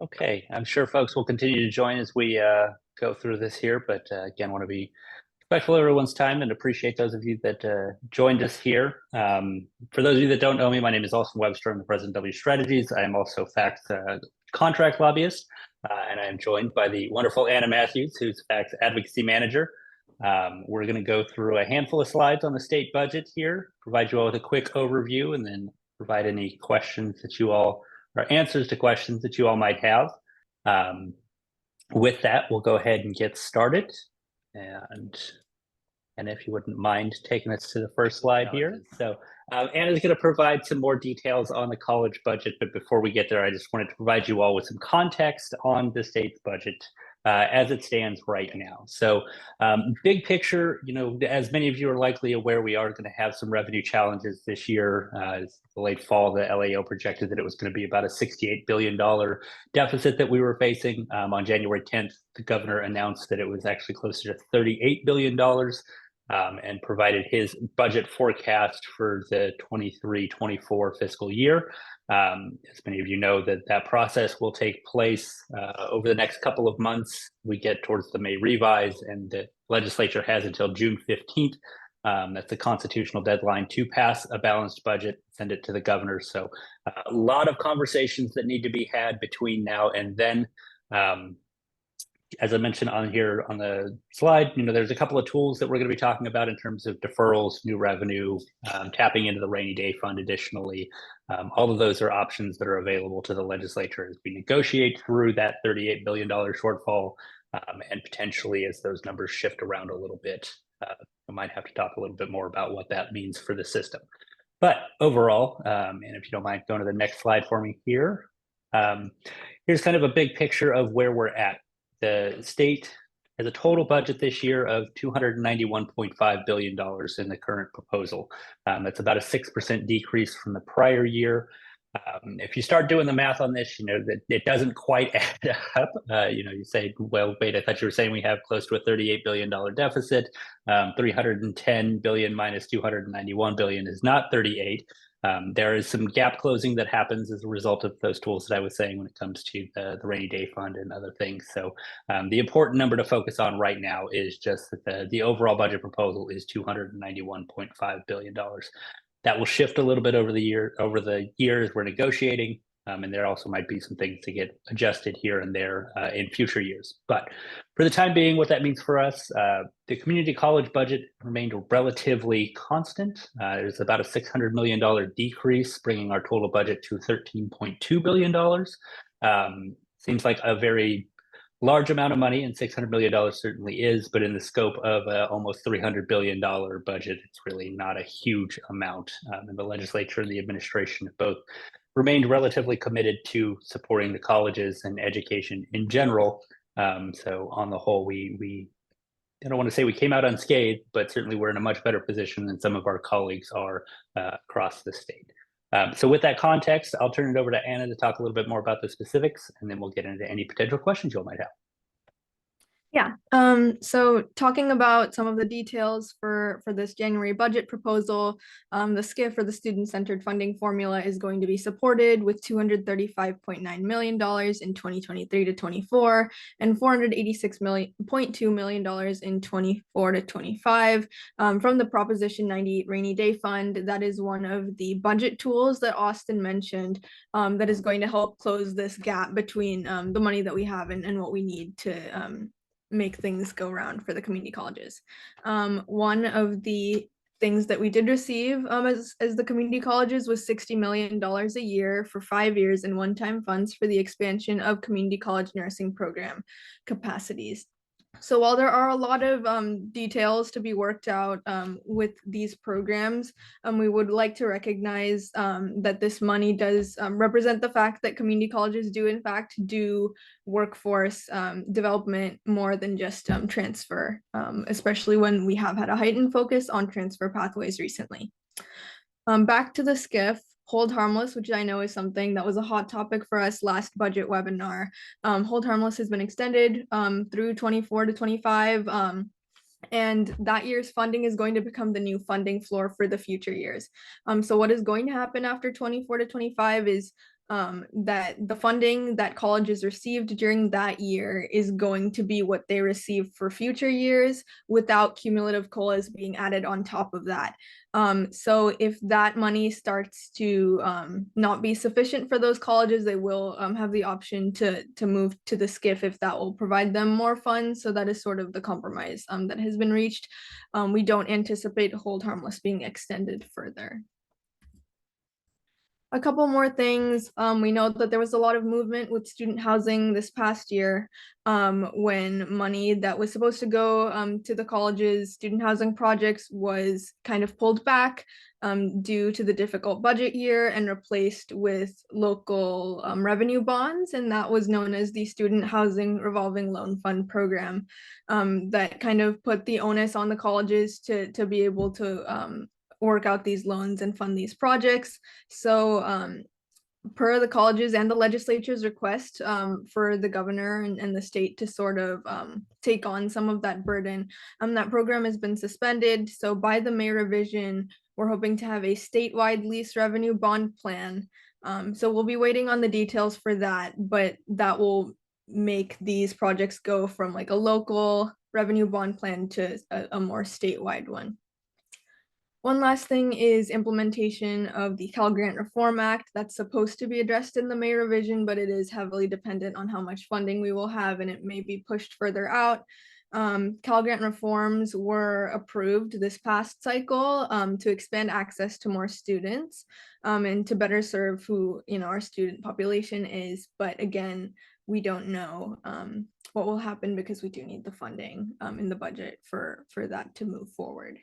Okay, I'm sure folks will continue to join as we go through this here, but again, want to be respectful of everyone's time and appreciate those of you that joined us here. For those of you that don't know me, my name is Austin Webster. I'm the president of W Strategies. I am also FACCC contract lobbyist, and I am joined by the wonderful Anna Mathews, who's FACCC advocacy manager. We're going to go through a handful of slides on the state budget here, provide you all with a quick overview, and then provide any questions that you all or answers to questions that you all might have. With that, we'll go ahead and get started. And if you wouldn't mind taking us to the first slide here. So Anna's going to provide some more details on the college budget, but before we get there, I just wanted to provide you all with some context on the state's budget as it stands right now. So big picture, as many of you are likely aware, we are going to have some revenue challenges this year. The late fall, the LAO projected that it was going to be about a $68 billion deficit that we were facing. On January 10th, the governor announced that it was actually closer to $38 billion. And provided his budget forecast for the 23-24 fiscal year. As many of you know, that process will take place over the next couple of months. We get towards the May revise, and the legislature has until June 15th. That's the constitutional deadline to pass a balanced budget, send it to the governor. So a lot of conversations that need to be had between now and then. As I mentioned on here on the slide, there's a couple of tools that we're going to be talking about in terms of deferrals, new revenue, tapping into the rainy day fund additionally. All of those are options that are available to the legislature as we negotiate through that $38 billion shortfall, and potentially as those numbers shift around a little bit. I might have to talk a little bit more about what that means for the system. But overall, and if you don't mind going to the next slide for me here, here's kind of a big picture of where we're at. The state has a total budget this year of $291.5 billion in the current proposal. That's about a 6% decrease from the prior year. If you start doing the math on this, that it doesn't quite add up. You say, well, wait, I thought you were saying we have close to a $38 billion deficit. 310 billion minus 291 billion is not 38. There is some gap closing that happens as a result of those tools that I was saying when it comes to the rainy day fund and other things. So the important number to focus on right now is just that the overall budget proposal is $291.5 billion. That will shift a little bit over the years we're negotiating. And there also might be some things to get adjusted here and there in future years. But for the time being, what that means for us, the community college budget remained relatively constant. There's about a $600 million decrease, bringing our total budget to $13.2 billion. Seems like a very large amount of money, and $600 million certainly is, but in the scope of almost $300 billion budget, it's really not a huge amount. And the legislature and the administration have both remained relatively committed to supporting the colleges and education in general. So on the whole, we I don't want to say we came out unscathed, but certainly we're in a much better position than some of our colleagues are across the state. So with that context, I'll turn it over to Anna to talk a little bit more about the specifics, and then we'll get into any potential questions you might have. Yeah, so talking about some of the details for this January budget proposal, the SCIF, or the student-centered funding formula, is going to be supported with $235.9 million in 2023 to 24 and $486.2 million in 24 to 25 from the Proposition 98 Rainy Day Fund. That is one of the budget tools that Austin mentioned that is going to help close this gap between the money that we have and what we need to make things go round for the community colleges. One of the things that we did receive as the community colleges was $60 million a year for 5 years in one-time funds for the expansion of community college nursing program capacities. So while there are a lot of details to be worked out with these programs, we would like to recognize that this money does represent the fact that community colleges do in fact do workforce development more than just transfer, especially when we have had a heightened focus on transfer pathways recently. Back to the SCIF. Hold harmless, which I know is something that was a hot topic for us last budget webinar. Hold harmless has been extended through 24 to 25. And that year's funding is going to become the new funding floor for the future years. So what is going to happen after 24 to 25 is that the funding that colleges received during that year is going to be what they receive for future years without cumulative COLAs being added on top of that. So if that money starts to not be sufficient for those colleges, they will have the option to move to the SCIF if that will provide them more funds. So that is sort of the compromise that has been reached. We don't anticipate hold harmless being extended further. A couple more things. We know that there was a lot of movement with student housing this past year when money that was supposed to go to the college's student housing projects was kind of pulled back due to the difficult budget year and replaced with local revenue bonds. And that was known as the Student Housing Revolving Loan Fund program that kind of put the onus on the colleges to be able to work out these loans and fund these projects. So per the colleges and the legislature's request for the governor and the state to sort of take on some of that burden, that program has been suspended. So by the May revision, we're hoping to have a statewide lease revenue bond plan. So we'll be waiting on the details for that, but that will make these projects go from like a local revenue bond plan to a more statewide one. One last thing is implementation of the Cal Grant Reform Act. That's supposed to be addressed in the May revision, but it is heavily dependent on how much funding we will have, and it may be pushed further out. Cal Grant reforms were approved this past cycle to expand access to more students and to better serve who our student population is. But again, we don't know what will happen because we do need the funding in the budget for that to move forward.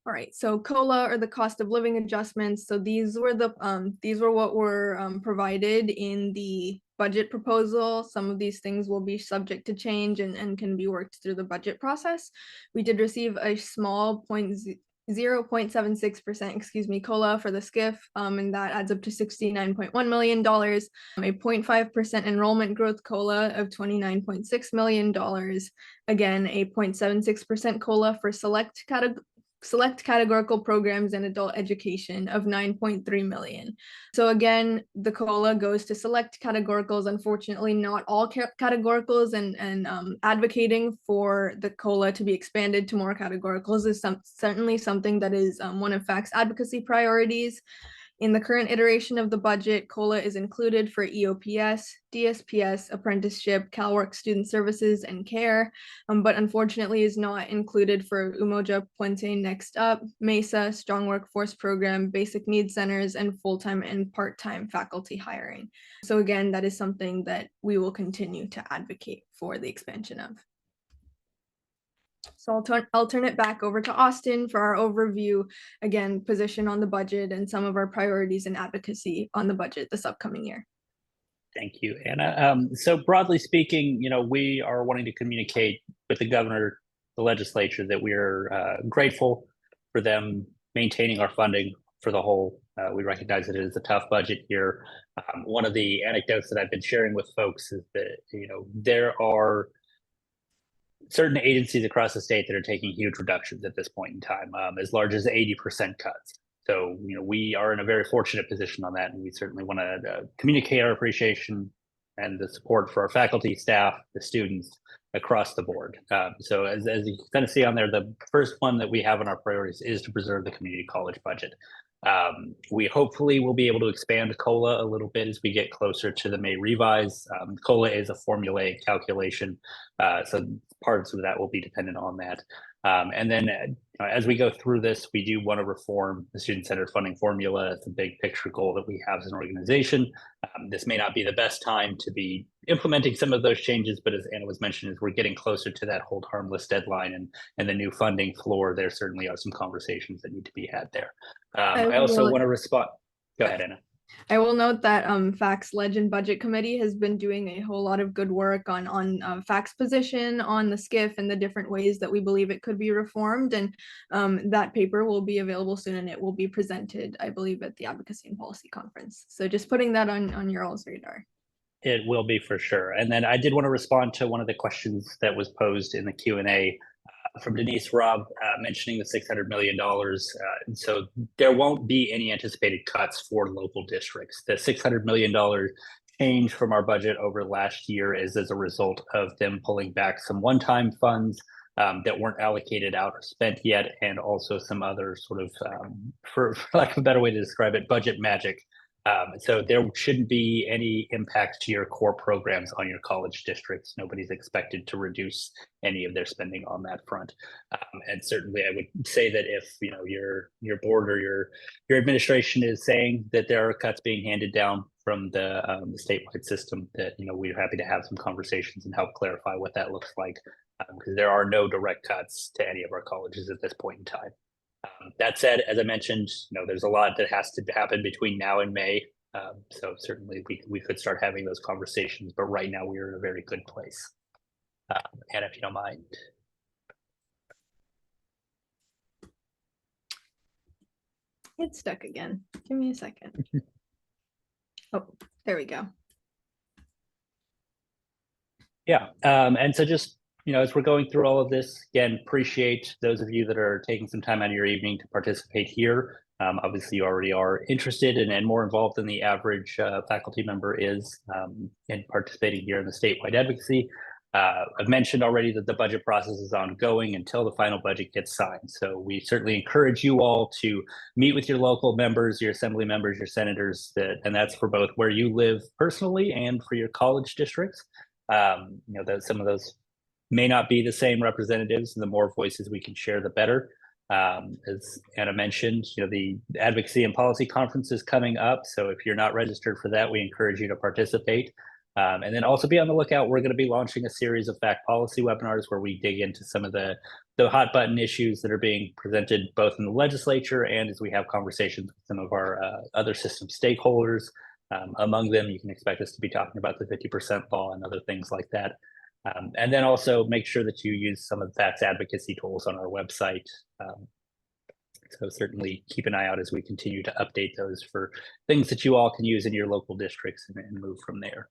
All right, so COLA, or the cost of living adjustments. So these were what were provided in the budget proposal. Some of these things will be subject to change and can be worked through the budget process. We did receive a small 0.76% COLA for the SCIF, and that adds up to $69.1 million, a 0.5% enrollment growth COLA of $29.6 million, again, a 0.76% COLA for select categorical programs and adult education of 9.3 million. So again, the COLA goes to select categoricals, unfortunately not all categoricals, and advocating for the COLA to be expanded to more categoricals is certainly something that is one of FACC's advocacy priorities. In the current iteration of the budget, COLA is included for EOPS, DSPS, apprenticeship, CalWORK student services, and care, but unfortunately is not included for Umoja, Puente Next Up, MESA, Strong Workforce Program, Basic Needs Centers, and full-time and part-time faculty hiring. So again, that is something that we will continue to advocate for the expansion of. So I'll turn it back over to Austin for our overview, again, position on the budget and some of our priorities and advocacy on the budget this upcoming year. Thank you, Anna. So broadly speaking, we are wanting to communicate with the governor, the legislature, that we're grateful for them maintaining our funding for the whole. We recognize that it is a tough budget year. One of the anecdotes that I've been sharing with folks is that, there are certain agencies across the state that are taking huge reductions at this point in time, as large as 80% cuts. So, we are in a very fortunate position on that, and we certainly want to communicate our appreciation and the support for our faculty, staff, the students across the board. So as you kind of see on there, the first one that we have in our priorities is to preserve the community college budget. We hopefully will be able to expand COLA a little bit as we get closer to the May revise. COLA is a formulaic calculation, so parts of that will be dependent on that. And then as we go through this, we do want to reform the student-centered funding formula. It's a big picture goal that we have as an organization. This may not be the best time to be implementing some of those changes, but as Anna was mentioning, as we're getting closer to that hold harmless deadline and the new funding floor, there certainly are some conversations that need to be had there. I also want to respond. Go ahead, Anna. I will note that FACC's Legend Budget Committee has been doing a whole lot of good work on FACC's position on the SCIF and the different ways that we believe it could be reformed. And that paper will be available soon, and it will be presented, I believe, at the Advocacy and Policy Conference. So just putting that on your all's radar. It will be for sure. And then I did want to respond to one of the questions that was posed in the Q&A from Denise Robb mentioning the $600 million. So there won't be any anticipated cuts for local districts. The $600 million change from our budget over last year is as a result of them pulling back some one-time funds that weren't allocated out or spent yet, and also some other sort of, for lack of a better way to describe it, budget magic. So there shouldn't be any impact to your core programs on your college districts. Nobody's expected to reduce any of their spending on that front. And certainly I would say that if your board or your administration is saying that there are cuts being handed down from the statewide system, that we're happy to have some conversations and help clarify what that looks like, because there are no direct cuts to any of our colleges at this point in time. That said, as I mentioned, there's a lot that has to happen between now and May. So certainly we could start having those conversations, but right now we're in a very good place. And if you don't mind. It's stuck again. Give me a second. Oh, there we go. Yeah, and so just as we're going through all of this, again, appreciate those of you that are taking some time out of your evening to participate here. Obviously, you already are interested and more involved than the average faculty member is in participating here in the statewide advocacy. I've mentioned already that the budget process is ongoing until the final budget gets signed. So we certainly encourage you all to meet with your local members, your assembly members, your senators, and that's for both where you live personally and for your college districts. Some of those may not be the same representatives, and the more voices we can share, the better. As Anna mentioned, the Advocacy and Policy Conference is coming up. So if you're not registered for that, we encourage you to participate. And then also be on the lookout. We're going to be launching a series of fact policy webinars where we dig into some of the hot button issues that are being presented both in the legislature and as we have conversations with some of our other system stakeholders. Among them, you can expect us to be talking about the 50% law and other things like that. And then also make sure that you use some of the FACCC advocacy tools on our website. So certainly keep an eye out as we continue to update those for things that you all can use in your local districts and move from there.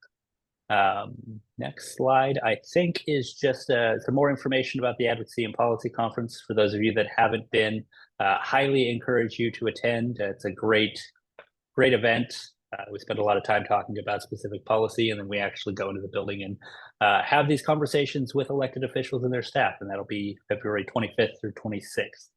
Next slide, I think, is just some more information about the Advocacy and Policy Conference. For those of you that haven't been, highly encourage you to attend. It's a great event. We spend a lot of time talking about specific policy, and then we actually go into the building and have these conversations with elected officials and their staff, and that'll be February 25th through 26th.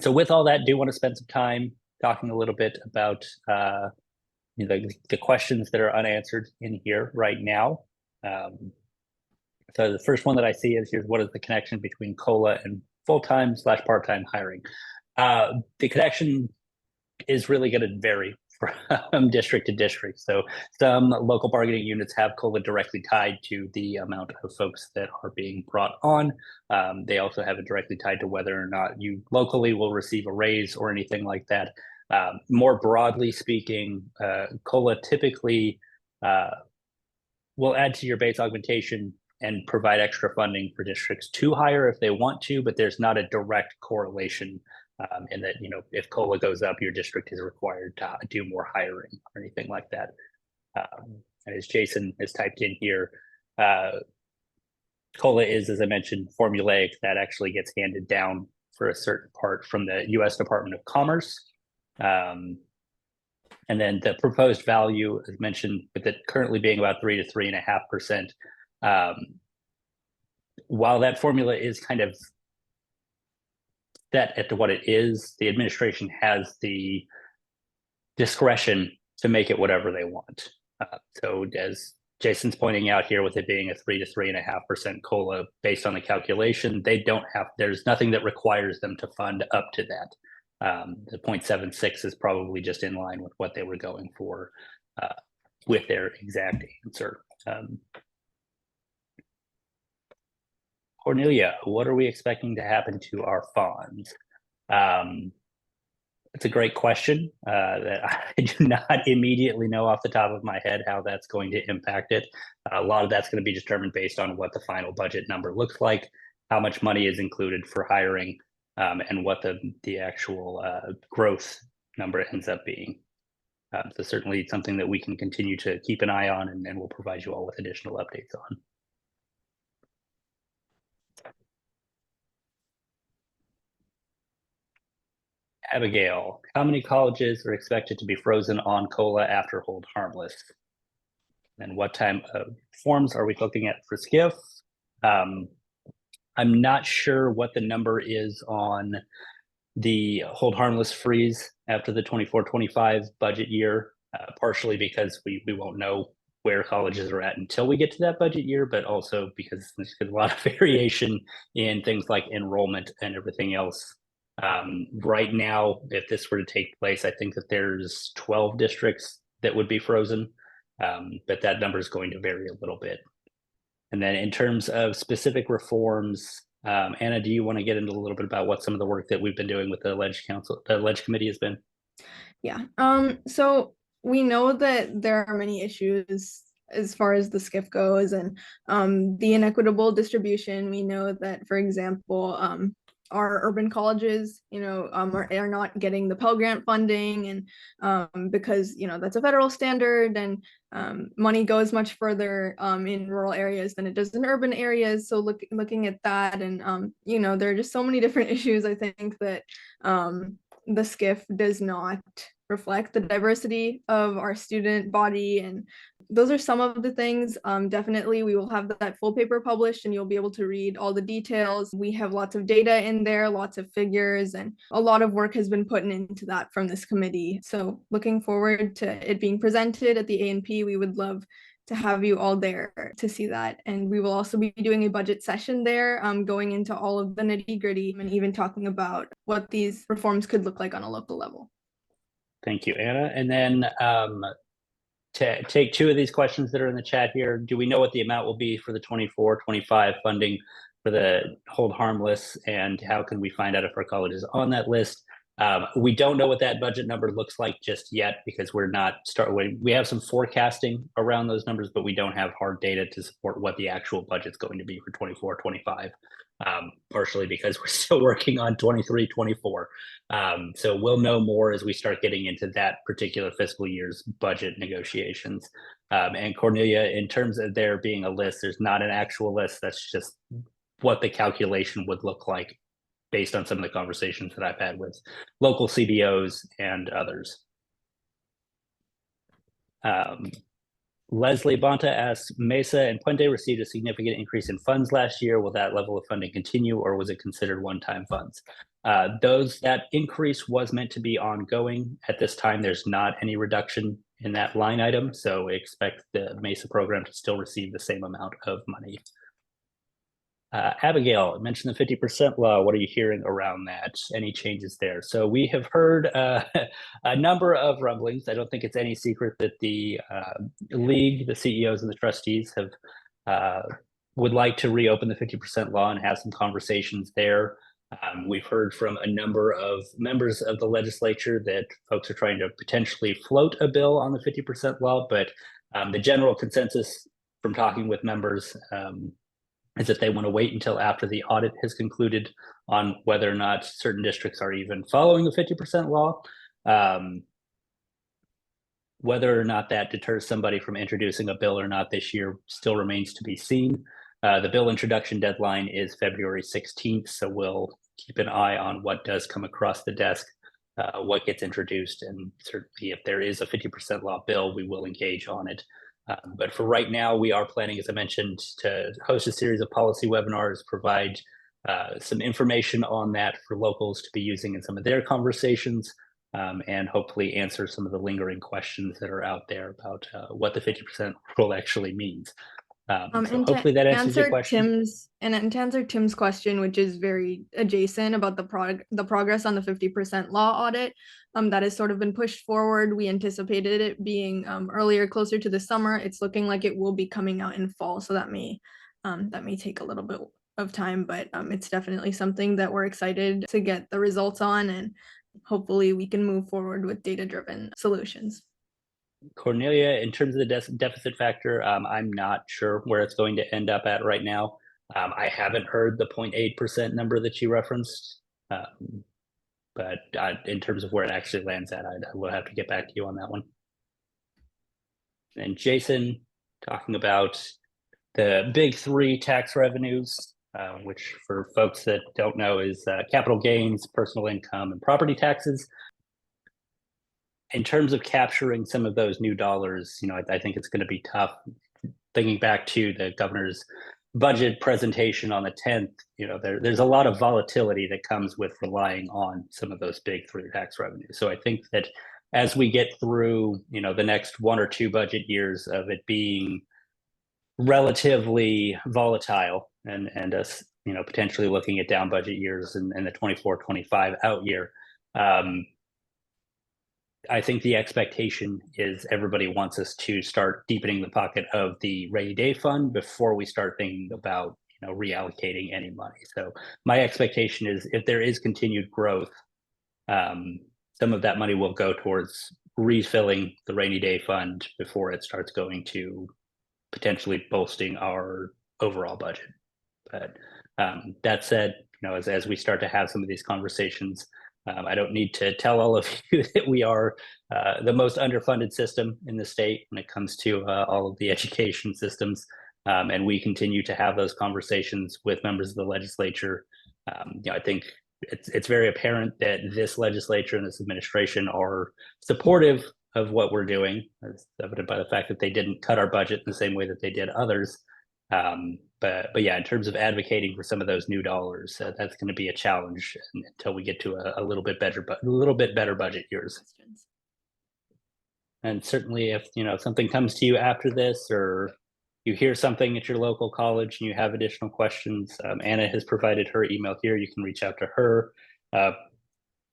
So with all that, do want to spend some time talking a little bit about the questions that are unanswered in here right now. So the first one that I see is, here's what is the connection between COLA and full-time/part-time hiring? The connection is really going to vary from district to district. So some local bargaining units have COLA directly tied to the amount of folks that are being brought on. They also have it directly tied to whether or not you locally will receive a raise or anything like that. More broadly speaking, COLA typically will add to your base augmentation and provide extra funding for districts to hire if they want to, but there's not a direct correlation in that, if COLA goes up, your district is required to do more hiring or anything like that. And as Jason has typed in here, COLA is, as I mentioned, formulaic. That actually gets handed down for a certain part from the U.S. Department of Commerce. And then the proposed value, as mentioned, with it currently being about 3 to 3.5%, while that formula is kind of set at what it is, the administration has the discretion to make it whatever they want. So as Jason's pointing out here, with it being a 3 to 3.5% COLA based on the calculation, there's nothing that requires them to fund up to that. The 0.76 is probably just in line with what they were going for with their exact answer. Cornelia, what are we expecting to happen to our funds? It's a great question that I do not immediately know off the top of my head how that's going to impact it. A lot of that's going to be determined based on what the final budget number looks like, how much money is included for hiring, and what the actual growth number ends up being. So certainly something that we can continue to keep an eye on, and we'll provide you all with additional updates on. Abigail, how many colleges are expected to be frozen on COLA after hold harmless? And what type of forms are we looking at for SCIF? I'm not sure what the number is on the hold harmless freeze after the 24-25 budget year, partially because we won't know where colleges are at until we get to that budget year, but also because there's a lot of variation in things like enrollment and everything else. Right now, if this were to take place, I think that there's 12 districts that would be frozen, but that number is going to vary a little bit. And then in terms of specific reforms, Anna, do you want to get into a little bit about what some of the work that we've been doing with the Ledge Committee has been? Yeah. So we know that there are many issues as far as the SCIF goes, and the inequitable distribution. We know that, for example, our urban colleges, are not getting the Pell Grant funding, and because that's a federal standard, and money goes much further in rural areas than it does in urban areas. So looking at that, and there are just so many different issues. I think that the SCIF does not reflect the diversity of our student body, and those are some of the things. Definitely we will have that full paper published, and you'll be able to read all the details. We have lots of data in there, lots of figures, and a lot of work has been put into that from this committee. So looking forward to it being presented at the A&P. We would love to have you all there to see that. And we will also be doing a budget session there, going into all of the nitty-gritty and even talking about what these reforms could look like on a local level. Thank you, Anna. And then to take two of these questions that are in the chat here, do we know what the amount will be for the 24-25 funding for the hold harmless, and how can we find out if our college is on that list? We don't know what that budget number looks like just yet, because we have some forecasting around those numbers, but we don't have hard data to support what the actual budget's going to be for 24-25. Partially because we're still working on 23-24. So we'll know more as we start getting into that particular fiscal year's budget negotiations. And Cornelia, in terms of there being a list, there's not an actual list. That's just what the calculation would look like based on some of the conversations that I've had with local CBOs and others. Leslie Bonta asks, Mesa and Puente received a significant increase in funds last year. Will that level of funding continue, or was it considered one-time funds? That increase was meant to be ongoing. At this time, there's not any reduction in that line item, so we expect the Mesa program to still receive the same amount of money. Abigail mentioned the 50% law. What are you hearing around that? Any changes there? So we have heard a number of rumblings. I don't think it's any secret that the league, the CEOs and the trustees would like to reopen the 50% law and have some conversations there. We've heard from a number of members of the legislature that folks are trying to potentially float a bill on the 50% law, but the general consensus from talking with members is that they want to wait until after the audit has concluded on whether or not certain districts are even following the 50% law. Whether or not that deters somebody from introducing a bill or not this year still remains to be seen. The bill introduction deadline is February 16th, so we'll keep an eye on what does come across the desk, what gets introduced, and certainly if there is a 50% law bill, we will engage on it. But for right now, we are planning, as I mentioned, to host a series of policy webinars, provide some information on that for locals to be using in some of their conversations, and hopefully answer some of the lingering questions that are out there about what the 50% rule actually means. So hopefully that answers your question. And to answer Tim's question, which is very adjacent about the progress on the 50% law audit, that has sort of been pushed forward. We anticipated it being earlier, closer to the summer. It's looking like it will be coming out in fall, so that may take a little bit of time, but it's definitely something that we're excited to get the results on, and hopefully we can move forward with data-driven solutions. Cornelia, in terms of the deficit factor, I'm not sure where it's going to end up at right now. I haven't heard the 0.8% number that you referenced, but in terms of where it actually lands at, I will have to get back to you on that one. And Jason, talking about the big three tax revenues, which for folks that don't know is capital gains, personal income, and property taxes. In terms of capturing some of those new dollars, I think it's going to be tough. Thinking back to the governor's budget presentation on the 10th, there's a lot of volatility that comes with relying on some of those big through tax revenues. So I think that as we get through, the next 1 or 2 budget years of it being relatively volatile and us, potentially looking at down budget years in the 24-25 out year, I think the expectation is everybody wants us to start deepening the pocket of the rainy day fund before we start thinking about, reallocating any money. So my expectation is if there is continued growth, some of that money will go towards refilling the rainy day fund before it starts going to potentially bolstering our overall budget. But that said, as we start to have some of these conversations, I don't need to tell all of you that we are the most underfunded system in the state when it comes to all of the education systems. And we continue to have those conversations with members of the legislature. I think it's very apparent that this legislature and this administration are supportive of what we're doing, as evident by the fact that they didn't cut our budget in the same way that they did others. But yeah, in terms of advocating for some of those new dollars, that's going to be a challenge until we get to a little bit better budget years. And certainly, if something comes to you after this, or you hear something at your local college and you have additional questions, Anna has provided her email here. You can reach out to her.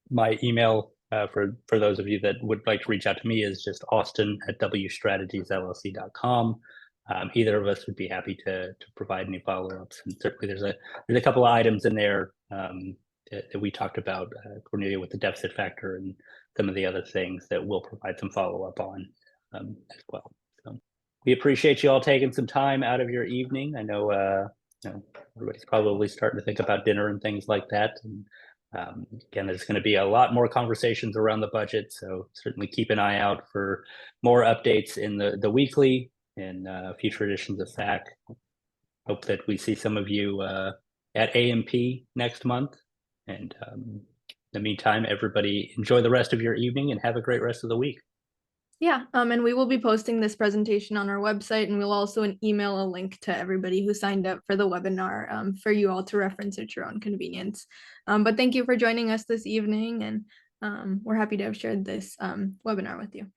My email for those of you that would like to reach out to me is just austin@wstrategiesllc.com. Either of us would be happy to provide any follow-ups, and certainly there's a couple of items in there that we talked about, Cornelia, with the deficit factor and some of the other things that we'll provide some follow-up on as well. So we appreciate you all taking some time out of your evening. I know everybody's probably starting to think about dinner and things like that. And again, there's going to be a lot more conversations around the budget, so certainly keep an eye out for more updates in the weekly and future editions of FACC. Hope that we see some of you at AMP next month. And in the meantime, everybody enjoy the rest of your evening and have a great rest of the week. Yeah, and we will be posting this presentation on our website, and we'll also email a link to everybody who signed up for the webinar for you all to reference at your own convenience. But thank you for joining us this evening, and we're happy to have shared this webinar with you.